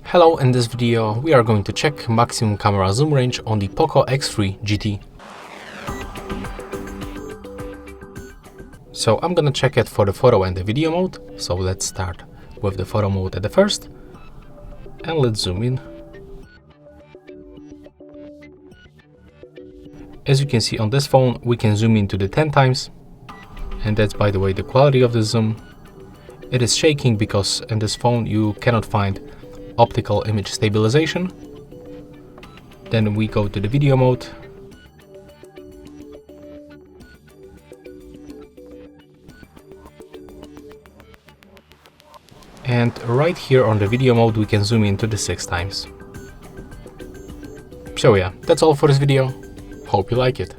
Hello, in this video we are going to check maximum camera zoom range on the POCO X3 GT. So I'm gonna check it for the photo and the video mode. So let's start with the photo mode at the first and let's zoom in. As you can see on this phone, we can zoom in to the 10 times, and that's, by the way, the quality of the zoom. It is shaking because in this phone you cannot find optical image stabilization. Then we go to the video mode. And right here on the video mode we can zoom in to the 6 times. So yeah, that's all for this video. Hope you like it.